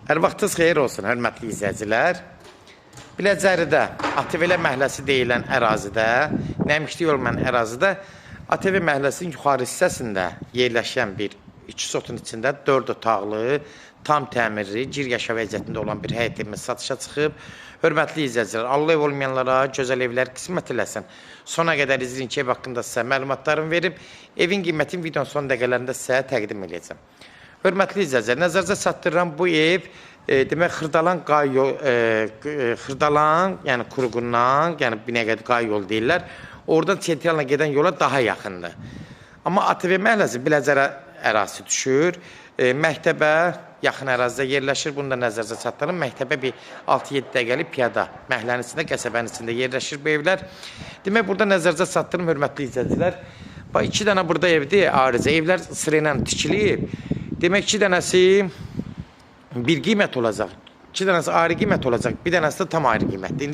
Hər vaxtınız xeyir olsun, hörmətli izləyicilər. Biləcəridə, ATV məhəlləsi deyilən ərazidə, Nəmişli yol mən ərazidə, ATV məhəlləsinin yuxarı hissəsində yerləşən bir 2 sotun içində 4 otaqlı, tam təmirli, gir yaşa vəziyyətində olan bir həyət evimiz satışa çıxıb. Hörmətli izləyicilər, Allah ev olmayanlara gözəl evlər qismət eləsin. Sona qədər izləyin ki, ev haqqında sizə məlumatlarımı verib, evin qiymətini videonun son dəqiqələrində sizə təqdim edəcəm. Hörmətli izləyicilər, nəzərinizə çatdırıram bu ev, demək Xırdalan, yəni Quruqundan, yəni Binəqədi qay yolu deyirlər. Oradan Çentiyanla gedən yola daha yaxındır. Amma ATV məhəlləsi Biləcərə ərazisi düşür. Məktəbə yaxın ərazidə yerləşir. Bunu da nəzərinizə çatdırın. Məktəbə bir 6-7 dəqiqəlik piyada məhəllənin içində, qəsəbənin içində yerləşir bu evlər. Demək, burada nəzərinizə çatdırın, hörmətli izləyicilər. Bax, 2 dənə burada evdir, ayrıca evlər sıra ilə tikilib. Demək, 2 dənəsi bir qiymət olacaq. 2 dənəsi ayrı qiymət olacaq. Bir dənəsi də tam ayrı qiymətdir.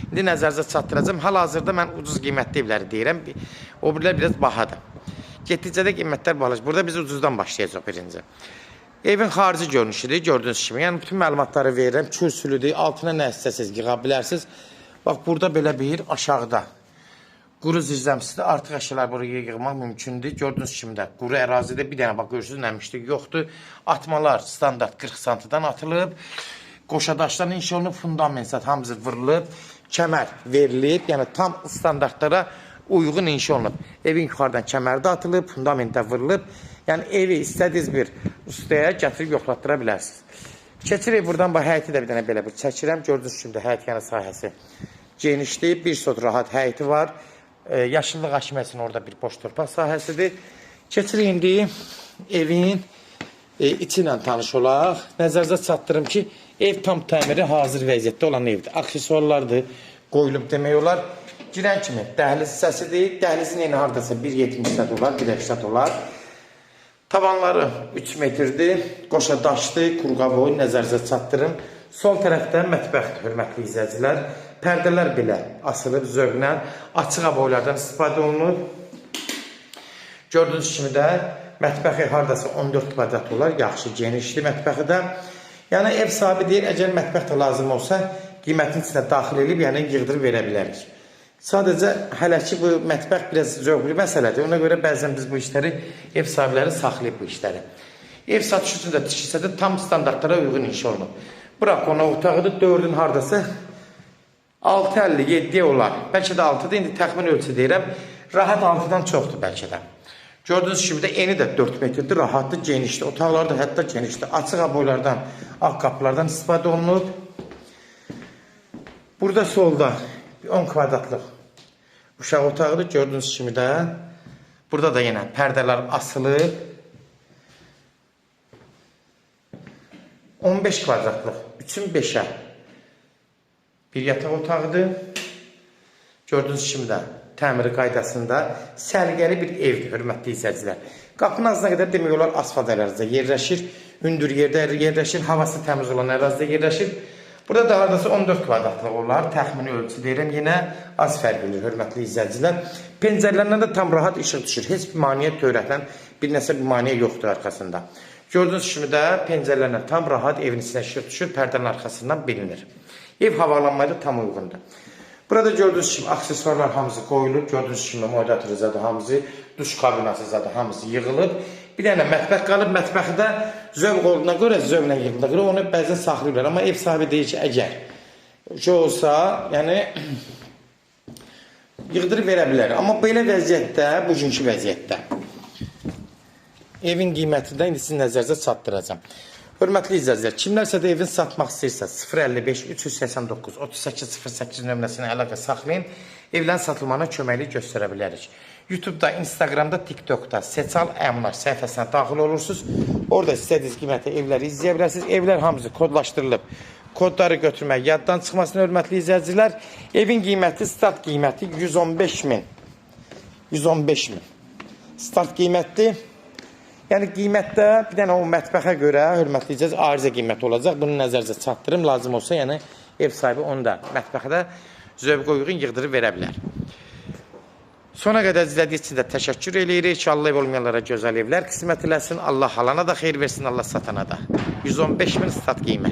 İndi nəzərinizə çatdıracağım. Hal-hazırda mən ucuz qiymətli evləri deyirəm. O birlər biraz bahadır. Getdikcə də qiymətlər bahalaşır. Burada biz ucuzdan başlayacaq birinci. Evin xarici görünüşüdür, gördüyünüz kimi. Yəni, bütün məlumatları verirəm. Kürsülüdür, altına nə istəsiniz, yığa bilərsiniz. Bax, burada belə bir aşağıda quru zirzəmisidir. Artıq əşyalar buraya yığmaq mümkündür. Gördüyünüz kimi də quru ərazidə bir dənə bax görürsünüz nəmişlik yoxdur. Atmalar standart 40 santıdan atılıb. Qoşadaşların inşa olunub, fundament hamısı vırılıb, kəmər verilib. Yəni tam standartlara uyğun inşa olunub. Evin yuxarıdan kəmər də atılıb, fundamentdə vırılıb. Yəni evi istədiyiniz bir ustaya gətirib yoxlatdıra bilərsiniz. Keçirik buradan bax həyəti də bir dənə belə bir çəkirəm. Gördüyünüz kimi də həyət yanı sahəsi genişdir. Bir sot rahat həyəti var. Yaşıllıq aşməsinin orada bir boş torpaq sahəsidir. Keçirik indi evin içi ilə tanış olaq. Nəzərinizə çatdırım ki, ev tam təmiri hazır vəziyyətdə olan evdir. Aksesuarlardır, qoyulub demək olar. Girən kimi dəhliz hissəsidir. Dəhlizin eni haradasa 1.70 olar, 1.80 olar. Tavanları 3 metrdir. Qoşa daşdır, qurğavoy nəzərinizə çatdırım. Sol tərəfdə mətbəxdir, hörmətli izləyicilər. Pərdələr belə asılıb zövqlə, açıq aboylardan istifadə olunur. Gördüyünüz kimi də mətbəxi haradasa 14 kvadrat olar, yaxşı genişli mətbəxi də. Yəni ev sahibi deyir, əgər mətbəx də lazım olsa, qiymətin içində daxil edib, yəni yığdırıb verə bilərik. Sadəcə hələ ki bu mətbəx biraz zövqlü məsələdir. Ona görə bəzən biz bu işləri, ev sahibləri saxlayıb bu işləri. Ev satış üçün də tikilsə də tam standartlara uyğun inşa olunub. Bırak qonaq otağıdır, 4-ün haradasa 6.50-7 olar. Bəlkə də 6-dır, indi təxmin ölçü deyirəm. Rahat 6-dan çoxdur bəlkə də. Gördüyünüz kimi də eni də 4 metrdir, rahatdır, genişdir. Otaqlar da hətta genişdir. Açıq aboylardan, ağ qapılardan istifadə olunub. Burada solda 10 kvadratlıq uşaq otağıdır. Gördüyünüz kimi də burada da yenə pərdələr asılıb. 15 kvadratlıq 3-ün 5-ə bir yataq otağıdır. Gördüyünüz kimi də təmiri qaydasında səliqəli bir evdir, hörmətli izləyicilər. Qapının ağzına qədər demək olar asfalt ərazidə yerləşir, hündür yerdə yerləşir, havası təmiz olan ərazidə yerləşir. Burada da haradasa 14 kvadratlıq olar, təxmini ölçü deyirəm, yenə az fərq edir, hörmətli izləyicilər. Pəncərələrindən də tam rahat işıq düşür, heç bir maniyə törətən bir nəsə bir maniyə yoxdur arxasında. Gördüyünüz kimi də pəncərələrlə tam rahat evin içinə işıq düşür, pərdənin arxasından bilinir. Ev havalanmaya da tam uyğundur. Burada gördüyünüz kimi aksesuarlar hamısı qoyulub, gördüyünüz kimi moderator zadı hamısı, duş kabinası zadı hamısı yığılıb. Bir dənə mətbəx qalıb, mətbəxi də zövq olduğuna görə, zövqlə yığılır. Onu bəzən saxlayırlar, amma ev sahibi deyir ki, əgər şey olsa, yəni yığdırıb verə bilər. Amma belə vəziyyətdə, bugünkü vəziyyətdə evin qiymətindən indi sizin nəzərinizə çatdıracağım. Hörmətli izləyicilər, kimlərsə də evin satmaq istəyirsə 055 389 3808 nömrəsinə əlaqə saxlayın, evlərin satılmağına köməklik göstərə bilərik. YouTube'da, Instagram'da, TikTok'da Seçal Əmlak səhifəsinə daxil olursunuz. Orada istədiyiniz qiymətə evləri izləyə bilərsiniz. Evlər hamısı kodlaşdırılıb. Kodları götürmək yaddan çıxmasın, hörmətli izləyicilər. Evin qiyməti, start qiyməti 115 min. 115 min. Start qiyməti. Yəni qiymətdə bir dənə o mətbəxə görə, hörmətli izləyicilər, arizə qiymət olacaq. Bunu nəzərinizə çatdırım. Lazım olsa, yəni ev sahibi onu da mətbəxdə zövqə uyğun yığdırıb verə bilər. Sona qədər izlədiyiniz üçün də təşəkkür eləyirik. Allah ev olmayanlara gözəl evlər qismət eləsin. Allah halana da xeyir versin, Allah satana da. 115 min stat qiymət.